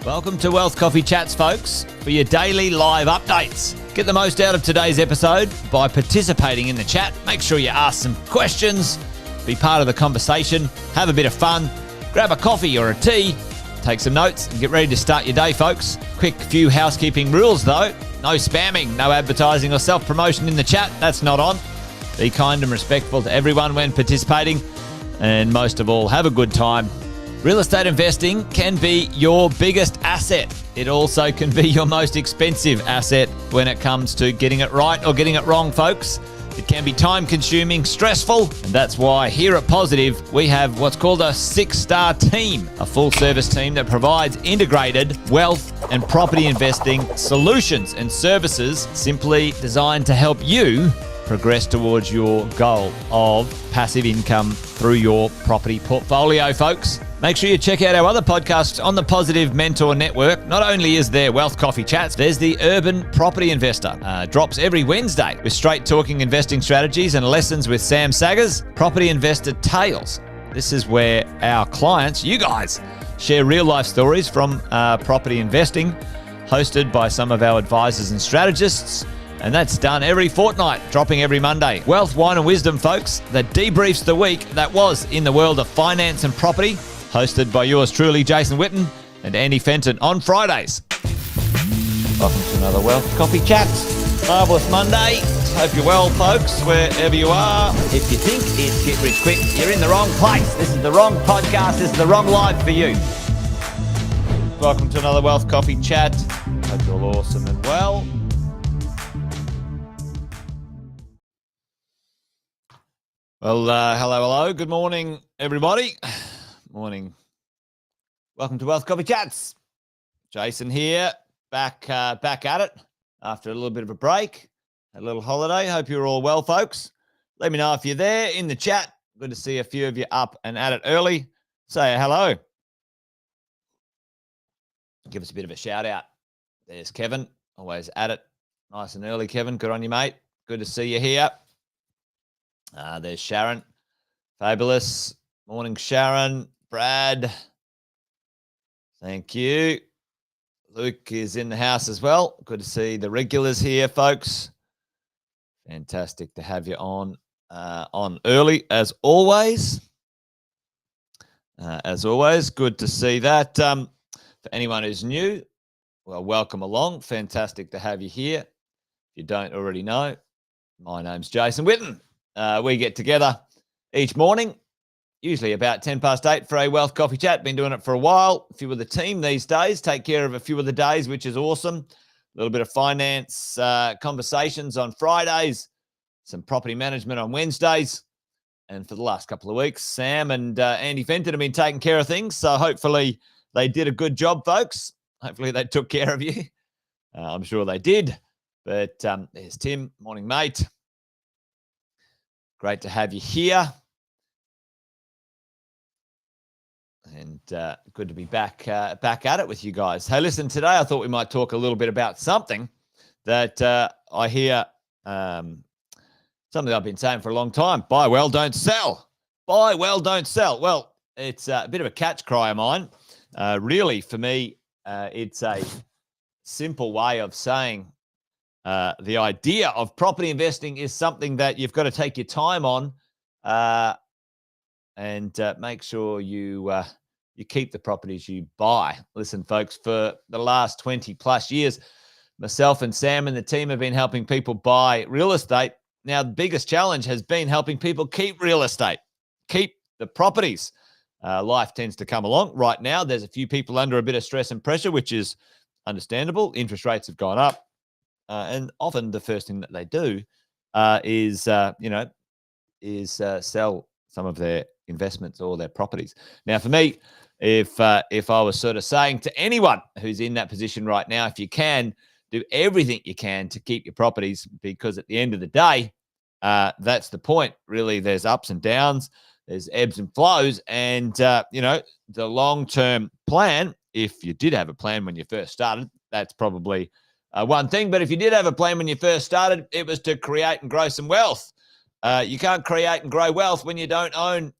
Welcome to Wealth Coffee Chats, folks, for your daily live updates. Get the most out of today's episode by participating in the chat. Make sure you ask some questions, be part of the conversation, have a bit of fun, grab a coffee or a tea, take some notes, and get ready to start your day, folks. Quick few housekeeping rules, though. No spamming, no advertising or self-promotion in the chat. That's not on. Be kind and respectful to everyone when participating. And most of all, have a good time. Real estate investing can be your biggest asset. It also can be your most expensive asset when it comes to getting it right or getting it wrong, folks. It can be time-consuming, stressful, and that's why here at Positive, we have what's called a 6-star team, a full-service team that provides integrated wealth and property investing solutions and services simply designed to help you progress towards your goal of passive income through your property portfolio, folks. Make sure you check out our other podcasts on the Positive Mentor Network. Not only is there Wealth Coffee Chats, there's the Urban Property Investor. Drops every Wednesday with straight-talking investing strategies and lessons with Sam Saggers. Property Investor Tales. This is where our clients, you guys, share real-life stories from property investing, hosted by some of our advisors and strategists. And that's done every fortnight, dropping every Monday. Wealth, Wine and Wisdom, folks, that debriefs the week that was in the world of finance and property, hosted by yours truly, Jason Witten and Andy Fenton on Fridays. Welcome to another Wealth Coffee Chat. Marvellous Monday. Hope you're well, folks, wherever you are. If you think it's Get Rich Quick, you're in the wrong place. This is the wrong podcast. This is the wrong life for you. Welcome to another Wealth Coffee Chat. Hope you're all awesome and well. Well, hello. Good morning, everybody. Morning. Welcome to Wealth Coffee Chats. Jason here, back at it after a little bit of a break, a little holiday. Hope you're all well, folks. Let me know if you're there in the chat. Good to see a few of you up and at it early. Say hello. Give us a bit of a shout out. There's Kevin, always at it. Nice and early, Kevin. Good on you, mate. Good to see you here. There's Sharon. Fabulous. Morning, Sharon. Brad. Thank you. Luke is in the house as well. Good to see the regulars here, folks. Fantastic to have you on early, as always. Good to see that. For anyone who's new, well, welcome along. Fantastic to have you here. If you don't already know, my name's Jason Witten. We get together each morning, usually about 10 past 8 for a Wealth Coffee Chat. Been doing it for a while. A few of the team these days take care of a few of the days, which is awesome. A little bit of finance conversations on Fridays, some property management on Wednesdays. And for the last couple of weeks, Sam and Andy Fenton have been taking care of things. So hopefully they did a good job, folks. Hopefully they took care of you. I'm sure they did. But there's Tim. Morning, mate. Great to have you here. And good to be back at it with you guys. Hey, listen, today I thought we might talk a little bit about something that I hear, something I've been saying for a long time. Buy well, don't sell. Buy well, don't sell. Well, it's a bit of a catch cry of mine. Really, for me, it's a simple way of saying the idea of property investing is something that you've got to take your time on and make sure you keep the properties you buy. Listen, folks, for the last 20 plus years, myself and Sam and the team have been helping people buy real estate. Now, the biggest challenge has been helping people keep real estate, keep the properties. Life tends to come along. Right now, there's a few people under a bit of stress and pressure, which is understandable. Interest rates have gone up. And often the first thing that they do is sell some of their investments or their properties. Now, for me, if I was sort of saying to anyone who's in that position right now, if you can, do everything you can to keep your properties, because at the end of the day, that's the point. Really, there's ups and downs, there's ebbs and flows, and the long-term plan, if you did have a plan when you first started, that's probably one thing. But if you did have a plan when you first started, it was to create and grow some wealth. You can't create and grow wealth when you don't own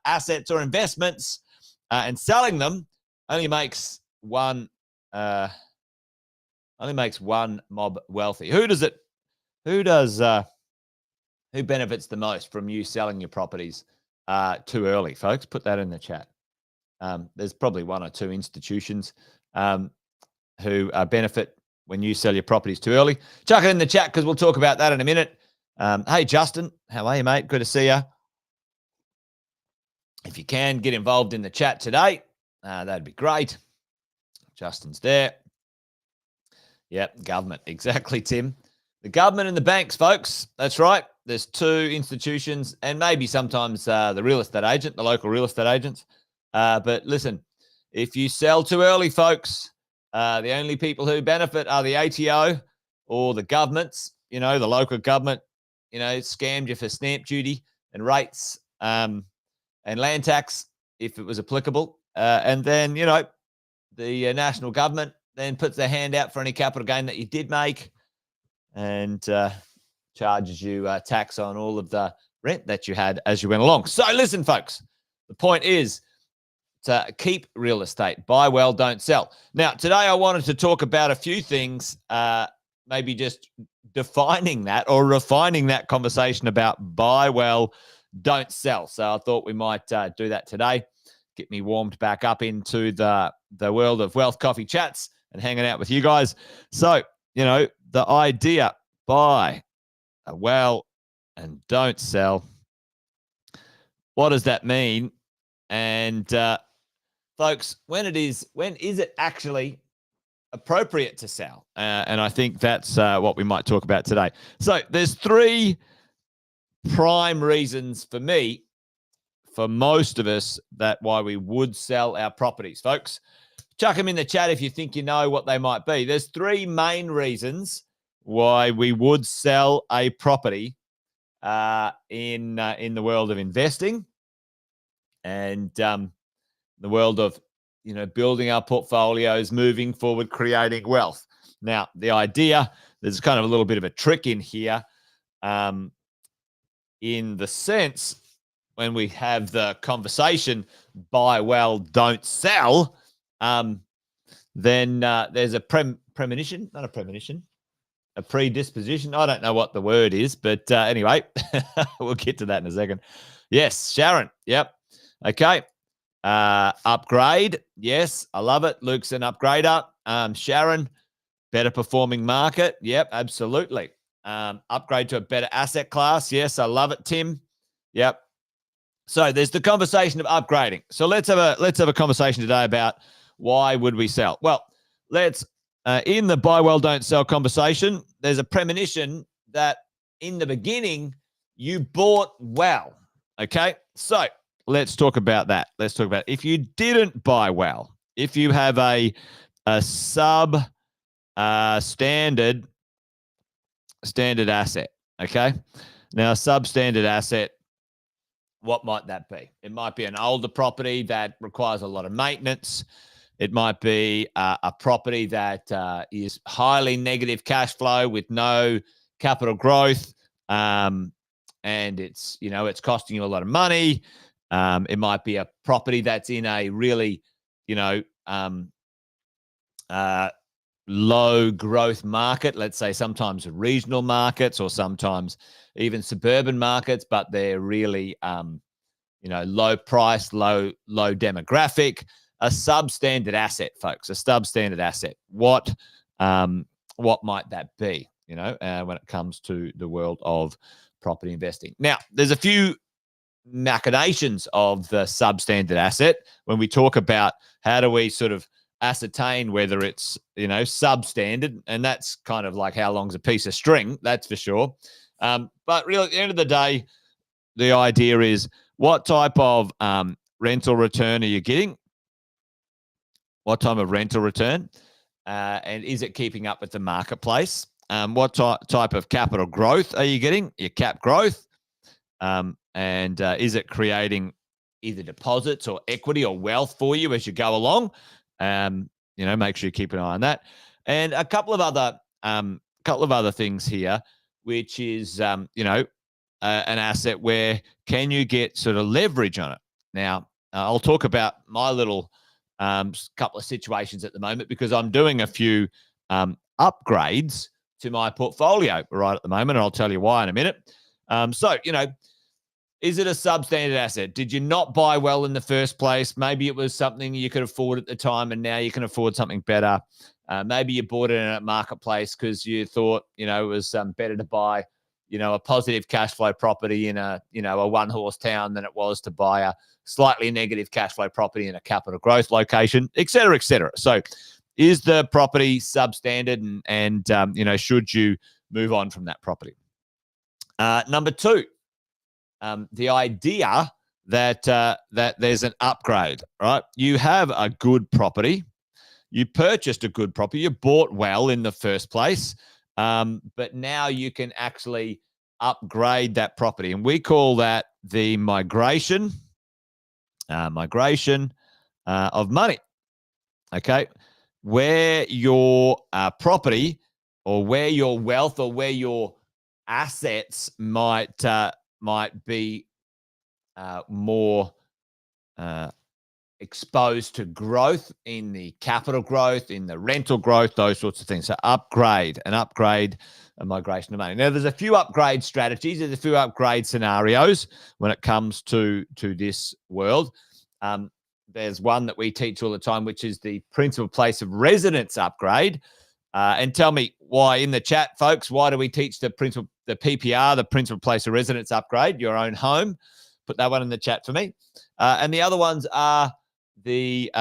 assets or investments, and selling them only makes one only makes one mob wealthy. Who benefits the most from you selling your properties too early, folks? Put that in the chat. There's probably one or two institutions who benefit when you sell your properties too early. Chuck it in the chat because we'll talk about that in a minute. Hey, Justin, how are you, mate? Good to see you. If you can, get involved in the chat today. That'd be great. Justin's there. Yep, government. Exactly, Tim. The government and the banks, folks. That's right. There's two institutions and maybe sometimes the real estate agent, the local real estate agents. But listen, if you sell too early, folks, the only people who benefit are the ATO or the governments, the local government, scammed you for stamp duty and rates and land tax if it was applicable. And then, the national government then puts their hand out for any capital gain that you did make and charges you tax on all of the rent that you had as you went along. So listen, folks, the point is to keep real estate. Buy well, don't sell. Now, today I wanted to talk about a few things, maybe just defining that or refining that conversation about buy well, don't sell. So I thought we might do that today, get me warmed back up into the world of Wealth Coffee Chats and hanging out with you guys. So, the idea, buy well and don't sell. What does that mean? And folks, when is it actually appropriate to sell? And I think that's what we might talk about today. So there's three prime reasons for me, for most of us, that why we would sell our properties, folks. Chuck them in the chat if you think you know what they might be. There's three main reasons why we would sell a property in the world of investing and the world of building our portfolios, moving forward, creating wealth. Now, the idea, there's kind of a little bit of a trick in here, in the sense when we have the conversation, buy well, don't sell, then there's a premonition, not a premonition, a predisposition. I don't know what the word is, but anyway, we'll get to that in a second. Yes, Sharon. Yep. Okay. Upgrade. Yes, I love it. Luke's an upgrader. Sharon, better performing market. Yep, absolutely. Upgrade to a better asset class. Yes, I love it, Tim. Yep. So there's the conversation of upgrading. So let's have a conversation today about why would we sell? Well, let's in the buy well, don't sell conversation, there's a premonition that in the beginning you bought well. Okay, so let's talk about that. Let's talk about if you didn't buy well, if you have a substandard asset. Okay, now a substandard asset, what might that be? It might be an older property that requires a lot of maintenance. It might be a property that is highly negative cash flow with no capital growth, and it's costing you a lot of money. It might be a property that's in a really low growth market. Let's say sometimes regional markets or sometimes even suburban markets, but they're really low price, low demographic. A substandard asset, folks. A substandard asset. What might that be? When it comes to the world of property investing. Now, there's a few machinations of the substandard asset when we talk about how do we sort of ascertain whether it's substandard, and that's kind of like how long's a piece of string, that's for sure. But really, at the end of the day, the idea is what type of rental return are you getting? What type of rental return? And is it keeping up with the marketplace? What type of capital growth are you getting? Your cap growth. And is it creating either deposits or equity or wealth for you as you go along? Make sure you keep an eye on that. And a couple of other things here, which is, an asset where can you get sort of leverage on it? Now, I'll talk about my little couple of situations at the moment because I'm doing a few upgrades to my portfolio right at the moment, and I'll tell you why in a minute. So, is it a substandard asset? Did you not buy well in the first place? Maybe it was something you could afford at the time, and now you can afford something better. Maybe you bought it in a marketplace because you thought, it was better to buy, a positive cash flow property in a one-horse town than it was to buy a slightly negative cash flow property in a capital growth location, et cetera, et cetera. So is the property substandard and should you move on from that property? Number two, the idea that there's an upgrade, right? You have a good property. You purchased a good property. You bought well in the first place, but now you can actually upgrade that property. And we call that the migration of money, okay? Where your property or where your wealth or where your assets might be more exposed to growth in the capital growth, in the rental growth, those sorts of things. So upgrade, a migration of money. Now, there's a few upgrade strategies. There's a few upgrade scenarios when it comes to this world. There's one that we teach all the time, which is the principal place of residence upgrade. And tell me why in the chat, folks, why do we teach the PPR, the principal place of residence upgrade, your own home? Put that one in the chat for me. And the other ones are the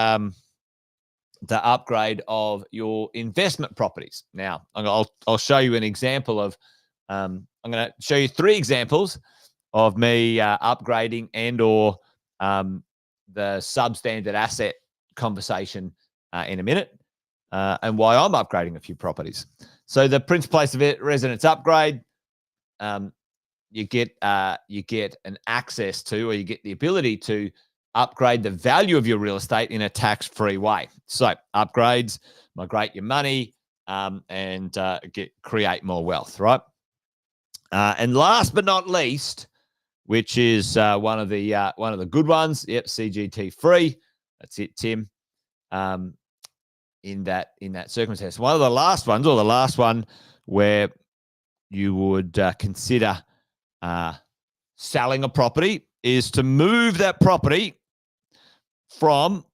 upgrade of your investment properties. Now, I'll show you an example of, I'm going to show you 3 examples of me upgrading and or the substandard asset conversation in a minute, and why I'm upgrading a few properties. So the principal place of residence upgrade, you get an access to, or you get the ability to upgrade the value of your real estate in a tax-free way. So upgrades, migrate your money, and create more wealth, right? And last but not least, which is one of the good ones. Yep, CGT free. That's it, Tim. In that circumstance, one of the last ones, or the last one, where you would consider selling a property, is to move that property from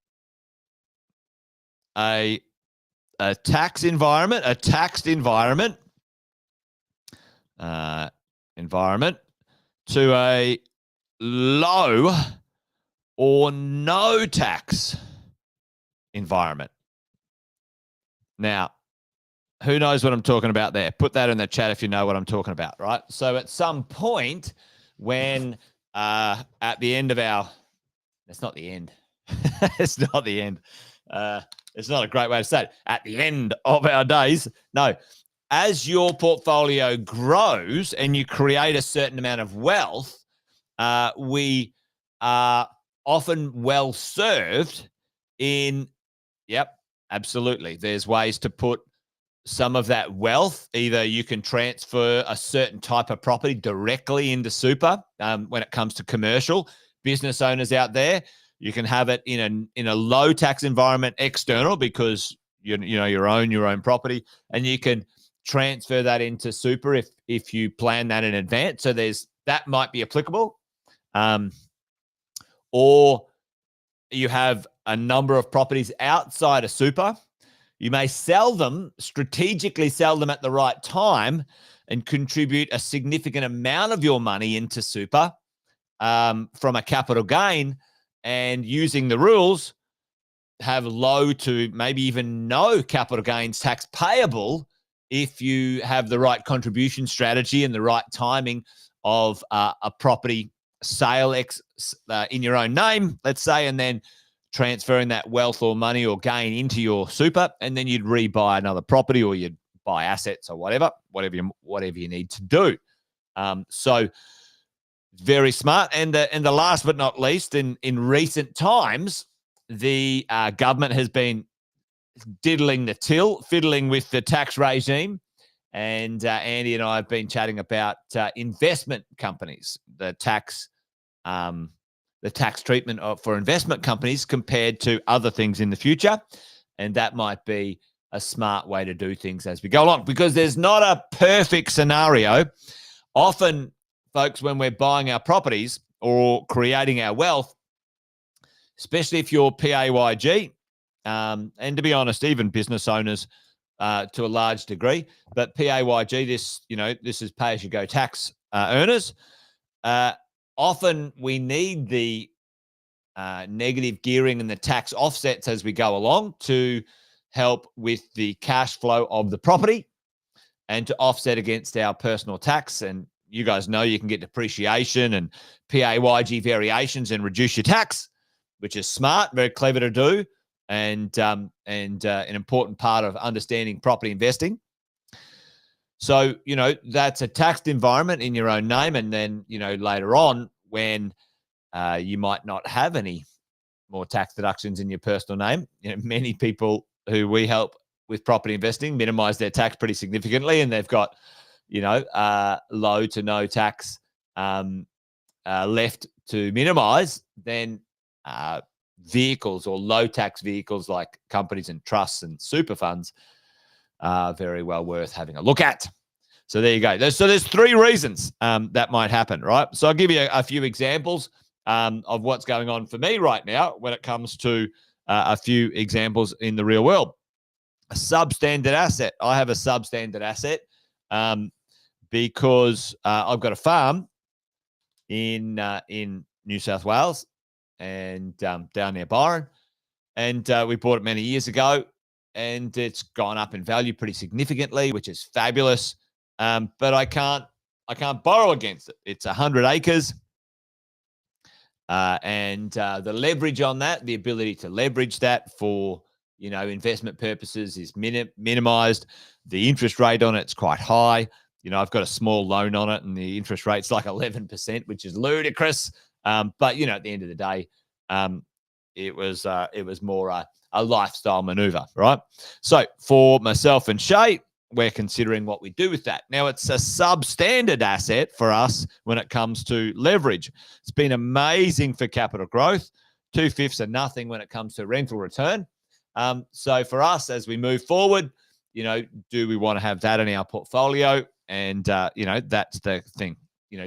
a taxed environment to a low or no tax environment. Now, who knows what I'm talking about there? Put that in the chat if you know what I'm talking about, right? So at some point when at the end of it's not the end. It's not the end. It's not a great way to say it. At the end of our days, no. As your portfolio grows and you create a certain amount of wealth, we are often well served in, yep, absolutely. There's ways to put some of that wealth. Either you can transfer a certain type of property directly into super. When it comes to commercial business owners out there, you can have it in a low tax environment external because you own your own property, and you can transfer that into super if you plan that in advance. So that might be applicable. Or you have a number of properties outside of super. You may strategically sell them at the right time and contribute a significant amount of your money into super from a capital gain, and using the rules, have low to maybe even no capital gains tax payable if you have the right contribution strategy and the right timing of a property sale in your own name, let's say, and then transferring that wealth or money or gain into your super, and then you'd rebuy another property, or you'd buy assets or whatever you need to do. So very smart. And the last but not least, in recent times, the government has been fiddling with the tax regime. And Andy and I have been chatting about investment companies, the tax the tax treatment for investment companies compared to other things in the future. And that might be a smart way to do things as we go along, because there's not a perfect scenario. Often, folks, when we're buying our properties or creating our wealth, especially if you're PAYG, and to be honest, even business owners to a large degree, but PAYG, this is pay-as-you-go tax earners. Often we need the negative gearing and the tax offsets as we go along to help with the cash flow of the property and to offset against our personal tax. And you guys know you can get depreciation and PAYG variations and reduce your tax, which is smart, very clever to do, and an important part of understanding property investing. So, that's a taxed environment in your own name. And then, later on when you might not have any more tax deductions in your personal name, many people who we help with property investing minimize their tax pretty significantly, and they've got, low to no tax left to minimize. Then vehicles or low tax vehicles like companies and trusts and super funds are very well worth having a look at. So there you go. There's three reasons that might happen, right? So I'll give you a few examples of what's going on for me right now when it comes to a few examples in the real world. A substandard asset. I have a substandard asset because I've got a farm in New South Wales and down near Byron, and we bought it many years ago, and it's gone up in value pretty significantly, which is fabulous. But I can't borrow against it. It's 100 acres. And the leverage on that, the ability to leverage that for, investment purposes is minimized. The interest rate on it's quite high. I've got a small loan on it and the interest rate's like 11%, which is ludicrous. But, at the end of the day, it was more a lifestyle maneuver, right? So for myself and Shay, we're considering what we do with that. Now, it's a substandard asset for us when it comes to leverage. It's been amazing for capital growth, 2/5 of nothing when it comes to rental return. So for us, as we move forward, do we want to have that in our portfolio? And, that's the thing.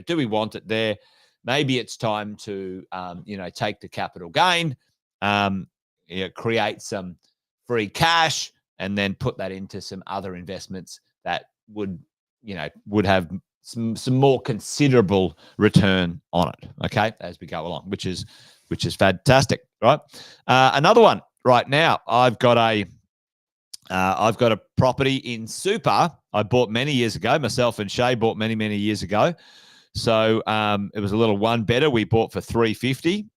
Do we want it there? Maybe it's time to, take the capital gain, create some free cash, and then put that into some other investments that would have some more considerable return on it. Okay, as we go along, which is fantastic, right? Another one right now. I've got a property in super I bought many years ago. Myself and Shay bought many years ago. So it was a little one better. We bought for $350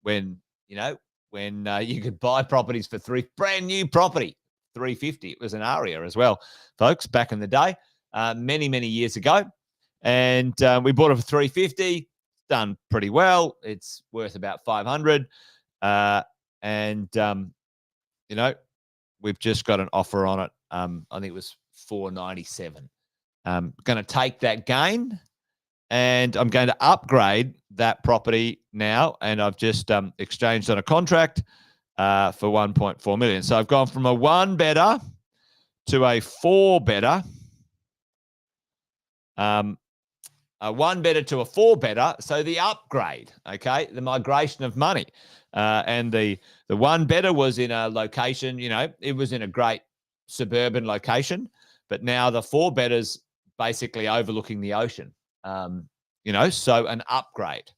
when you could buy properties for brand new property, $350. It was an Aria as well, folks, back in the day, many years ago. And we bought it for $350. It's done pretty well. It's worth about $500. We've just got an offer on it. I think it was $497. I'm going to take that gain, and I'm going to upgrade that property now. And I've just exchanged on a contract for $1.4 million. So I've gone from a one better to a four better. A one better to a four better. So the upgrade, okay, the migration of money. And the one better was in a location, it was in a great suburban location, but now the four better's basically overlooking the ocean. So an upgrade.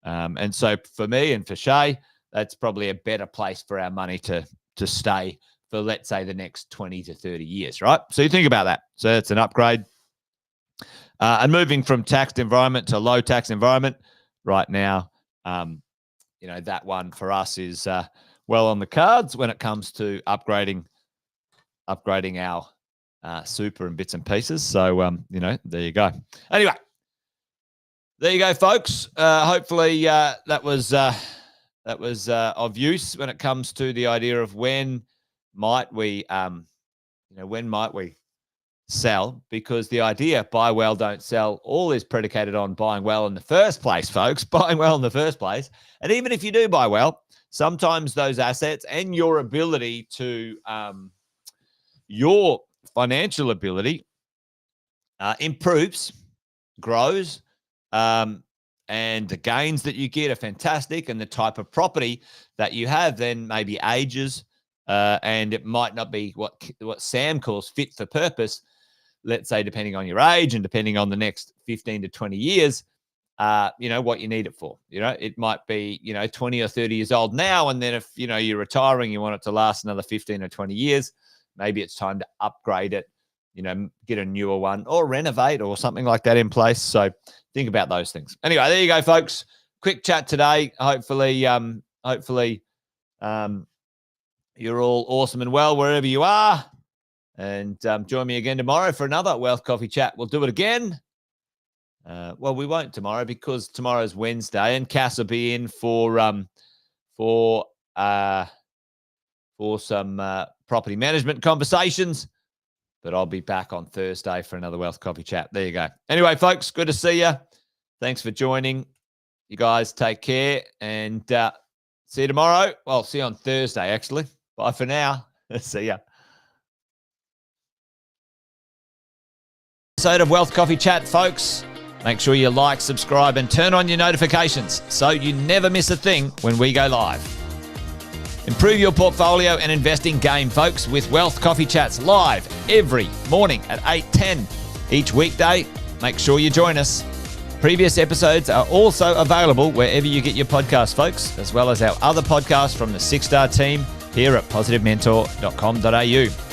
And so for me and for Shay, that's probably a better place for our money to stay for, let's say, the next 20 to 30 years, right? So you think about that. So that's an upgrade. And moving from taxed environment to low tax environment right now, that one for us is well on the cards when it comes to upgrading our super and bits and pieces. So, there you go. Anyway, there you go, folks. Hopefully that was of use when it comes to the idea of when might we sell, because the idea, buy well, don't sell, all is predicated on buying well in the first place, folks, buying well in the first place. And even if you do buy well, sometimes those assets and your ability to, your financial ability improves, grows, and the gains that you get are fantastic, and the type of property that you have then maybe ages, and it might not be what Sam calls fit for purpose, let's say, depending on your age and depending on the next 15 to 20 years, what you need it for. It might be, 20 or 30 years old now, and then if, you're retiring, you want it to last another 15 or 20 years, maybe it's time to upgrade it, get a newer one or renovate or something like that in place. So think about those things. Anyway, there you go, folks. Quick chat today. Hopefully, you're all awesome and well wherever you are. And join me again tomorrow for another Wealth Coffee Chat. We'll do it again. Well, we won't tomorrow because tomorrow's Wednesday, and Cass will be in for some property management conversations. But I'll be back on Thursday for another Wealth Coffee Chat. There you go. Anyway, folks, good to see you. Thanks for joining. You guys take care, and see you tomorrow. Well, see you on Thursday, actually. Bye for now. See ya. Episode of Wealth Coffee Chat, folks. Make sure you like, subscribe, and turn on your notifications so you never miss a thing when we go live. Improve your portfolio and investing game, folks, with Wealth Coffee Chats live every morning at 8:10 each weekday. Make sure you join us. Previous episodes are also available wherever you get your podcasts, folks, as well as our other podcasts from the 6-Star team here at positivementor.com.au.